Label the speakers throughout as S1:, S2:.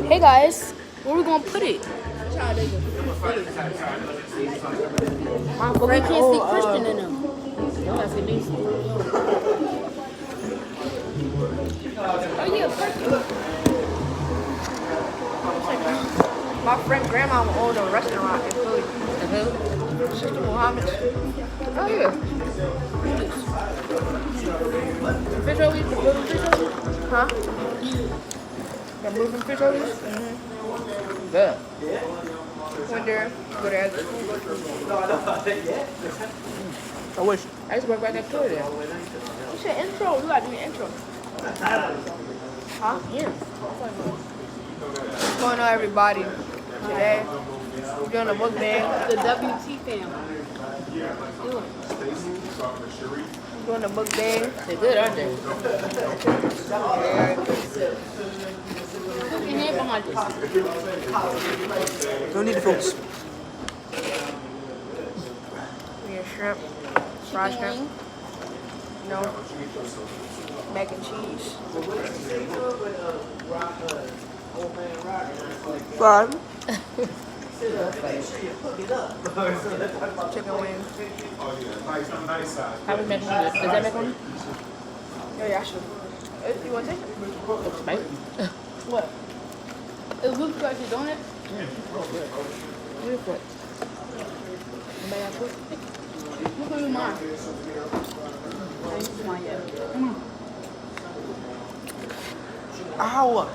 S1: Hey guys, where we gonna put it? But we can't see Christian in them. Oh yeah, Christian.
S2: My friend grandma owned a restaurant in Philly. Sister Muhammad.
S1: Oh yeah. Fish rollies? The moving fish rollies?
S2: Huh?
S1: The moving fish rollies? Good.
S2: Went there, go there after school.
S1: I wish. I used to work right next door there.
S2: You said intro, you gotta do your intro. Huh?
S1: Yeah.
S2: What's going on, everybody? Today, we're doing a mukbang.
S1: The WT family.
S2: We're doing a mukbang.
S1: They're good, aren't they? Look in here behind this.
S3: Don't need the folks.
S2: We have shrimp, fried
S1: Chicken
S2: shrimp,
S1: wing.
S2: no, mac and cheese,
S3: Fine.
S2: chicken wings.
S1: How was macaroni? Is that macaroni?
S2: Yeah, I should. You want to take it?
S1: Looks spicy. What? It looks like you don't it? Where's what? Anybody got food? Look at mine. I ain't seen mine yet.
S3: Ow!
S1: What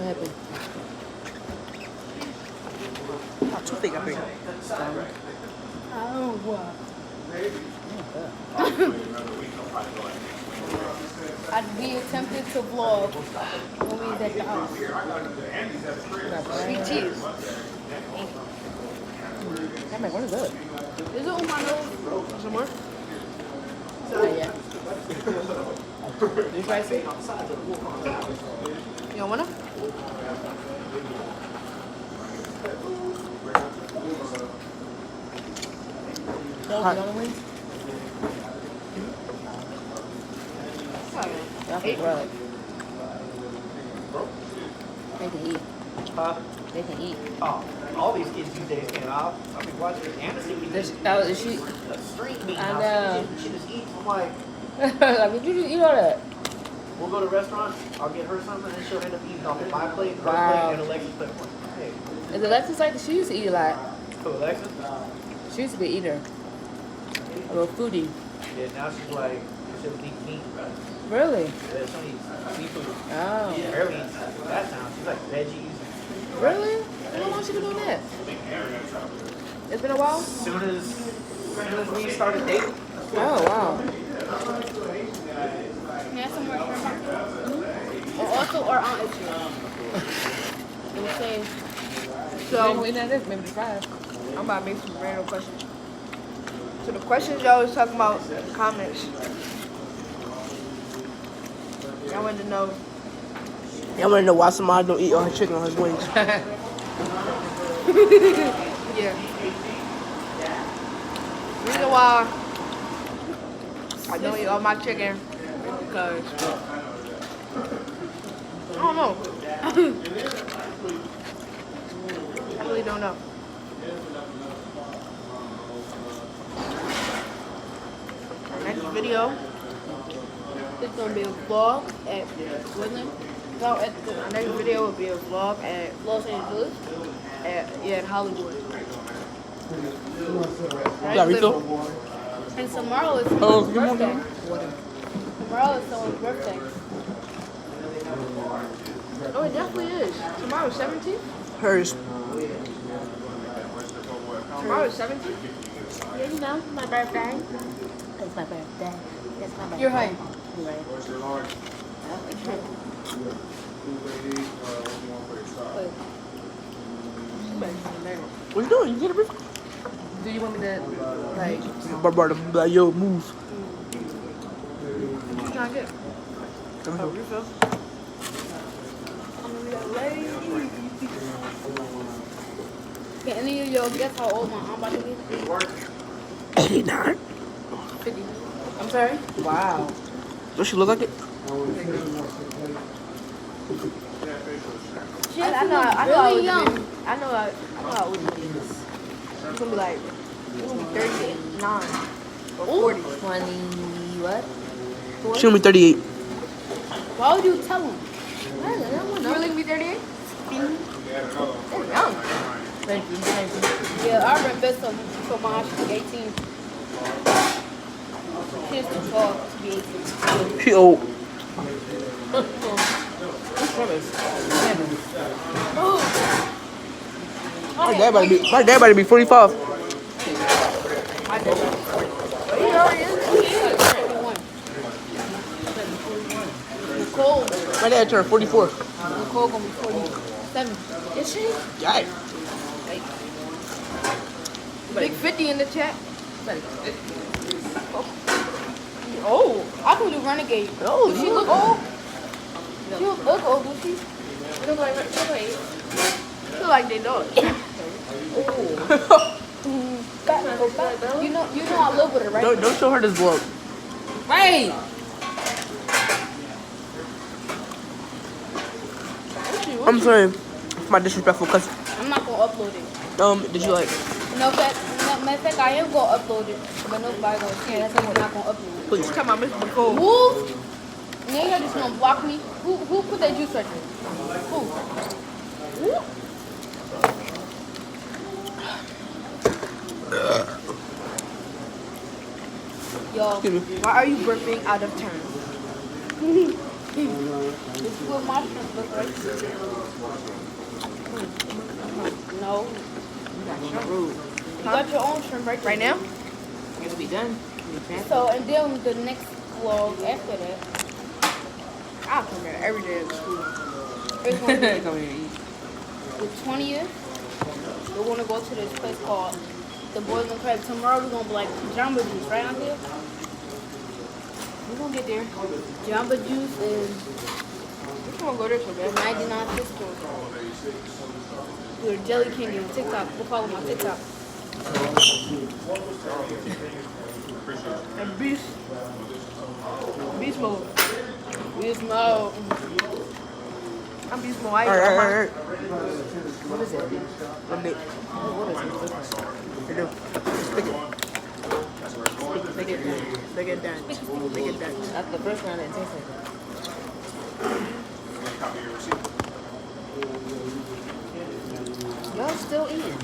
S1: happened?
S3: Not too thick, I think.
S1: Oh, what? I'd be tempted to vlog when we was at the house.
S2: Sweet cheese.
S1: That macaroni good. Is it on my nose?
S2: Some more?
S1: Not yet. You try to see?
S2: You don't want to?
S1: Those are the only wings? That's a rub. They can eat.
S4: Huh?
S1: They can eat.
S4: Oh, all these kids these days can't off. I mean, watching Amnesty be
S1: This,
S4: just
S1: is she?
S4: a street meeting
S1: I
S4: house.
S1: know.
S4: She just eats. I'm like,
S1: Like, did you just eat all that?
S4: we'll go to a restaurant, I'll get her something, and she'll end up eating off of my plate, her
S1: Wow.
S4: plate, and Alexis' plate. I'm like, hey,
S1: Is Alexis like she used to eat a lot?
S4: so Alexis?
S1: She used to be an eater. A little foodie.
S4: Yeah, now she's like, she'll eat meat.
S1: Really?
S4: Yeah, she'll eat seafood.
S1: Oh.
S4: She barely eats that now. She's like veggies.
S1: Really? How long she been doing that? It's been a while?
S4: As soon as we started dating.
S1: Oh, wow.
S2: Yeah, some more shrimp. Or also, or on issue. It was saying.
S1: So,
S2: So,
S1: we know this, maybe the fries.
S2: I'm about to make some random questions. So the questions y'all was talking about in the comments. I wanted to know.
S3: Y'all want to know why somebody don't eat all his chicken on his wings?
S2: Yeah. Reason why I don't eat all my chicken because I don't know. I really don't know. Next video is gonna be a vlog at Woodland. No, our next video will be a vlog at Los Angeles. At Hollywood.
S3: Yeah, refill?
S2: And tomorrow is
S3: Oh,
S2: someone's
S3: give me one
S2: birthday.
S3: more.
S2: Tomorrow is someone's birthday. Oh, it definitely is. Tomorrow is 17th?
S3: Hers.
S2: Tomorrow is 17th?
S1: Yeah, you know, my birthday. It's my birthday. It's my birthday.
S2: You're high.
S1: You're right.
S3: What you doing? You get a refill?
S1: Do you want me to, like,
S3: Brother, like, yo, move.
S2: What you trying to get?
S3: A refill.
S1: can any of y'all guess how old my aunt about to be?
S3: 89.
S1: 50. I'm sorry? Wow.
S3: Does she look like it?
S1: She
S2: I
S1: actually
S2: know
S1: looks
S2: I
S1: really
S2: would
S1: young.
S2: be. I know I would be this. It's gonna be like 39 or 40.
S1: 20, what?
S3: She gonna be 38.
S1: Why would you tell him?
S2: You really gonna be 38? You're young.
S1: Thank you. Yeah, I remember so much. She's 18. She's too tall to be 18.
S3: She old. My dad about to be 45.
S2: My dad. Oh, he already is.
S1: 41. Nicole.
S3: My dad turned 44.
S1: Nicole gonna be 47.
S2: Is she?
S3: Yeah.
S2: Big 50 in the chat.
S1: Oh, I can do Renegade.
S2: Oh,
S1: Does she look old? She look old, does she?
S2: Feel like they don't.
S1: Back. You know I live with her, right?
S3: Don't show her this vlog.
S1: Right.
S3: I'm sorry for my disrespectful cousin.
S1: I'm not gonna upload it.
S3: Did you like?
S1: No, matter of fact, I am gonna upload it, but nobody gonna see it. That's why I'm not gonna upload it.
S3: Please.
S2: Come on, Miss Nicole.
S1: Who? Now you're just gonna block me. Who put that juice right there? Who? Yo,
S3: Excuse me.
S2: Why are you burping out of turn?
S1: this is what my shrimp look like. No. You got your own shrimp right there.
S2: Right now?
S3: It'll be done.
S1: So, and then the next vlog after that,
S2: I'll come here every day at school.
S1: it's gonna be
S3: Come here and eat.
S1: the 20th. We're gonna go to this place called the Boys and Crab. Tomorrow we're gonna be like Jamba Juice, right out there? We're gonna get there. Jamba Juice is
S2: Which one go there so bad?
S1: 99 cents. We're Jelly Candy on TikTok. Go follow my TikTok.
S2: And beast mode.
S1: We smell.
S2: I'm beast mode. I
S3: Alright.
S2: What is it?
S3: Lemonade.
S2: What is it?
S3: Here, do. Stick it.
S2: Make it done. Make it done.
S1: That's the first round that tastes like
S2: Y'all still eating?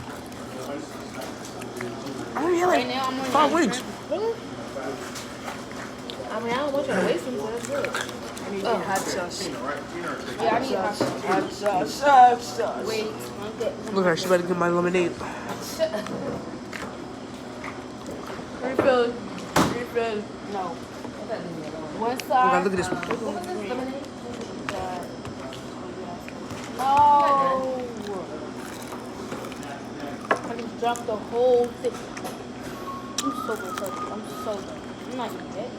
S3: I only had
S1: right
S3: like
S1: now. I'm on
S3: 5 wings.
S2: Really? I mean, I don't want you to waste them, so that's good. I need hot sauce.
S1: Yeah, I need hot sauce.
S2: Hot sauce.
S1: Wait, one good.
S3: Look at her. She better get my lemonade.
S2: Refill.
S1: No. One side.
S3: Look at this one.
S1: No. I just dropped the whole thing. I'm so good. I'm not eating that.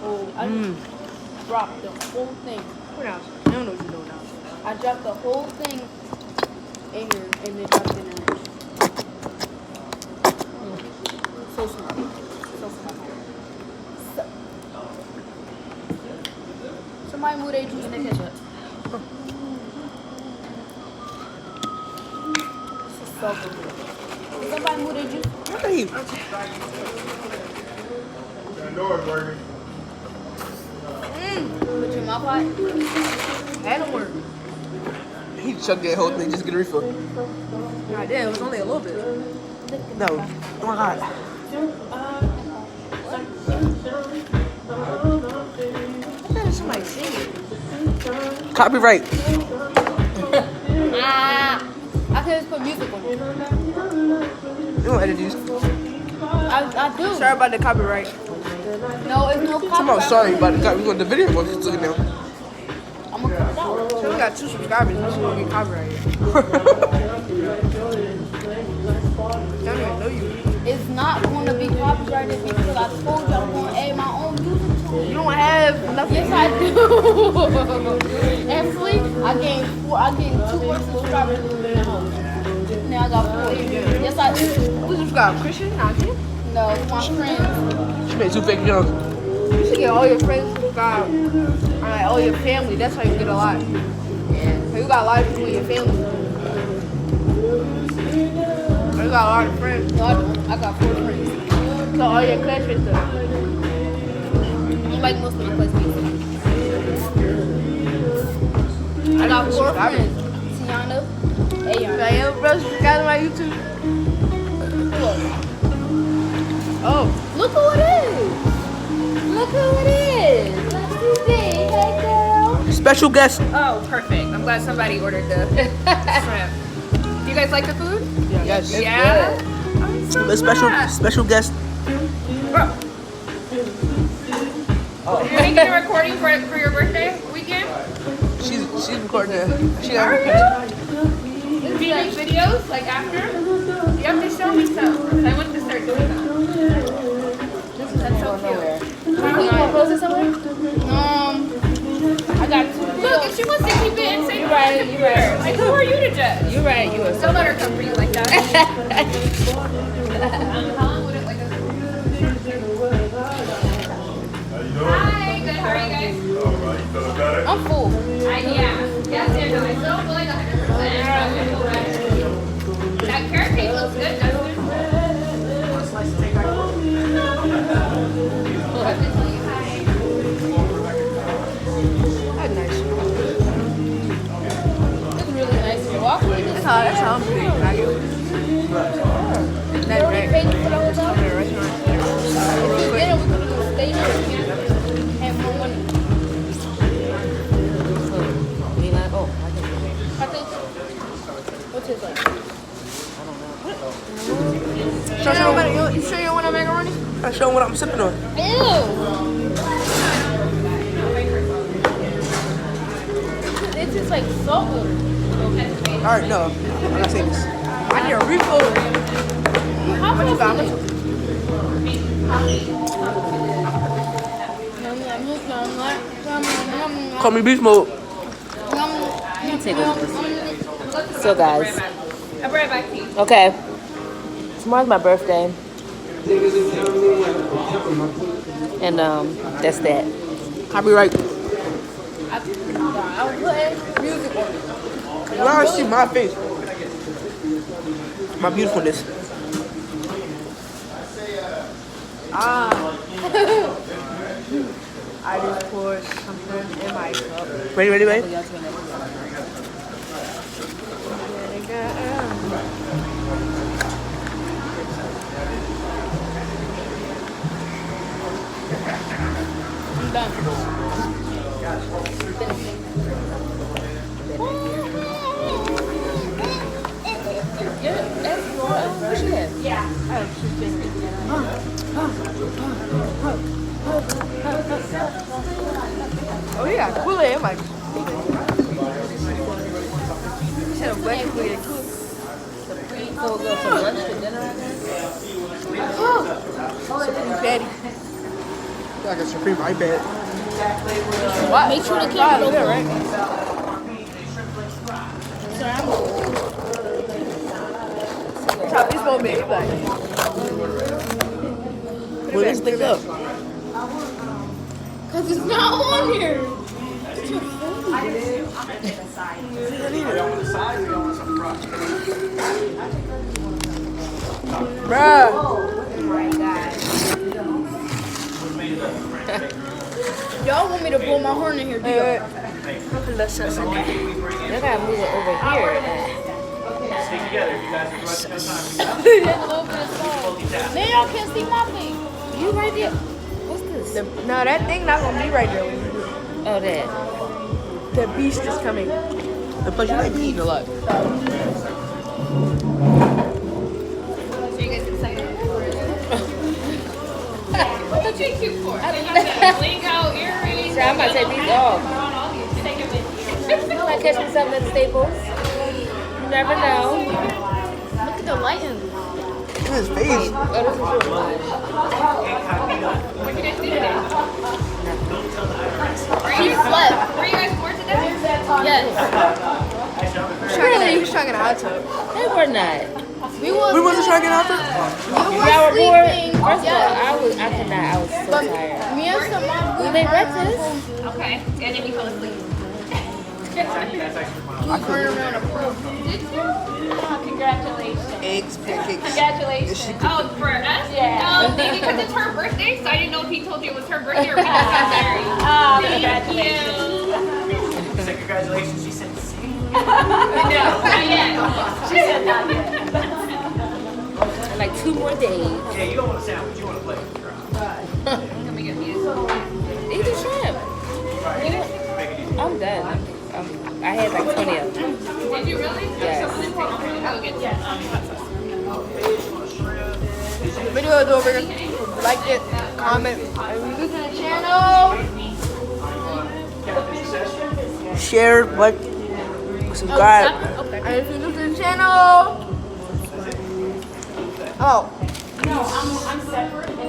S1: Oh, I just dropped the whole thing.
S2: What else? I don't know what you're doing now.
S1: I dropped the whole thing in here and then dropped it in there. So smart. So smart. So. Somebody move their juice in the ketchup. This is so good. Somebody move their juice.
S3: Hey.
S1: Put your mouth hot.
S2: That don't work.
S3: He chugged that whole thing just to get a refill.
S2: God damn, it was only a little bit.
S3: No. Oh my god.
S2: I thought somebody singing.
S3: Copyright.
S1: I can just put music on it.
S3: You don't edit these.
S1: I do.
S2: Sorry about the copyright.
S1: No, it's no copyright.
S3: I'm sorry about the copyright. The video was just looking down.
S1: I'm gonna cut it out.
S2: So we got 2 subscribers. This will get copyrighted. Don't even know you.
S1: It's not going to be copyrighted because I told you I'm going to add my own music to it.
S2: You don't have nothing.
S1: Yes, I do. Actually, I gained 2 more subscribers. Now I got 4. Yes, I do.
S2: Who subscribed? Christian? Not you?
S1: No, my friends.
S3: She made 2 fake accounts.
S2: You should get all your friends subscribed. Alright, all your family. That's how you get a lot. Yeah. You got a lot of people in your family. You got a lot of friends.
S1: No, I don't. I got 4 friends.
S2: So all your classmates though.
S1: I like most of my classmates. I got 4 friends. Tiana, Ayana.
S2: Like, yo, bro, subscribe to my YouTube. Oh,
S1: Look who it is. Look who it is. Let's see. Hey, girl.
S3: Special guest.
S5: Oh, perfect. I'm glad somebody ordered the shrimp. Do you guys like the food?
S3: Yes.
S5: Yeah? I'm so
S3: The
S5: glad.
S3: special guest.
S5: Bro. Are you making a recording for your birthday weekend?
S3: She's recording it. She
S5: Are
S3: got
S5: you? Do you make videos like after? You have to show me some. 'Cause I want to start doing that. That's so cute.
S1: You want to post it somewhere? I got 2.
S5: Look, if she wants to keep it inside
S1: You're
S5: her
S1: right, you're
S5: computer,
S1: right.
S5: like who are you to judge?
S1: You're right. You are.
S5: Don't let her come for you like that. How long would it like a... Hi, good. How are you guys?
S1: I'm full.
S5: Yeah. Yes, Angela. I still feel like 100%. That carrot cake looks good, doesn't it?
S2: that's nice.
S1: It's really nice to walk with.
S2: That's how I'm feeling. That's
S1: Already
S2: right.
S1: paid for the hotel.
S2: I'm in a restaurant.
S1: If you get it, we're going to stay here. Have more money. I think. What's his like?
S2: You sure you don't want a macaroni?
S3: I show them what I'm sipping on.
S1: Ew. This is like so good.
S3: All right, no. I gotta say this.
S2: I need a refill.
S1: How much
S2: you got?
S1: is it? Yum, yum, yum, yum,
S3: Call me beast mode.
S1: yum,
S6: Take
S1: yum,
S6: it.
S1: yum.
S6: So guys,
S5: I'll bring it back to you.
S6: okay. Tomorrow's my birthday. And that's that.
S3: I'll be right.
S1: I'm putting music on.
S3: You already see my face. My beautifulness.
S2: I just poured something in my cup.
S3: Ready?
S1: I'm done.
S2: Oh yeah, Kool-Aid in my cup. You said I'm wet Kool-Aid. Supreme patty.
S3: I got Supreme iPad.
S2: What?
S1: Make sure the
S2: Ah,
S1: camera
S2: yeah,
S1: don't
S2: right. Chop this for me. Like,
S3: Well, let's pick up.
S1: Because it's not on here.
S2: bruh.
S1: Y'all want me to blow my horn in here, do y'all?
S2: Let's just
S6: You gotta move it over here.
S4: Stick together. You guys are rushing this time.
S1: A little bit of salt. Then y'all can't see my face.
S6: You right there. What's this?
S2: No, that thing not gonna be right there when you do it.
S6: Oh, that.
S2: The beast is coming.
S3: And plus, you might be eating a lot.
S5: So you guys excited? What you cute for? You have the bling out earrings.
S6: So I'm about to take these off.
S5: Put on all these. Take it with you.
S6: I might catch me something at Staples. You never know.
S1: Look at the lighting.
S3: Look at his face.
S6: Oh, this is yours.
S5: What did you guys do today?
S1: She slept.
S5: Were you guys bored today?
S1: Yes.
S2: Really? He's trying to hot tub.
S6: They were not.
S3: We wasn't trying to get out there.
S6: Y'all were bored?
S1: sleeping.
S6: First of all,
S1: Yes.
S6: I could not. I was so tired.
S1: Me and some mom.
S6: We made breakfast.
S5: Okay. And then you fell asleep.
S4: That's extra fun.
S1: Turn around a pro.
S5: Did you? Oh, congratulations.
S3: Eggs, pancakes.
S5: Congratulations. Oh, for us?
S6: Yeah.
S5: No, maybe because it's her birthday, so I didn't know if he told you it was her birthday or because he got married.
S6: Oh,
S5: Thank
S6: congratulations.
S4: She said congratulations. She said, see?
S5: No, not yet.
S6: She said not yet.
S2: Like 2 more days.
S4: Yeah, you don't want a sandwich. You want to play.
S5: Let me get these.
S2: Eat the shrimp.
S4: Make it easy.
S2: I'm done. I had like 20 of them.
S5: Did you really?
S2: Yes.
S5: I'll get
S1: The video is over. Like it, comment, and if you're new to the channel,
S3: Share, like, subscribe.
S1: and if you're new to the channel, oh.
S6: No, I'm separate.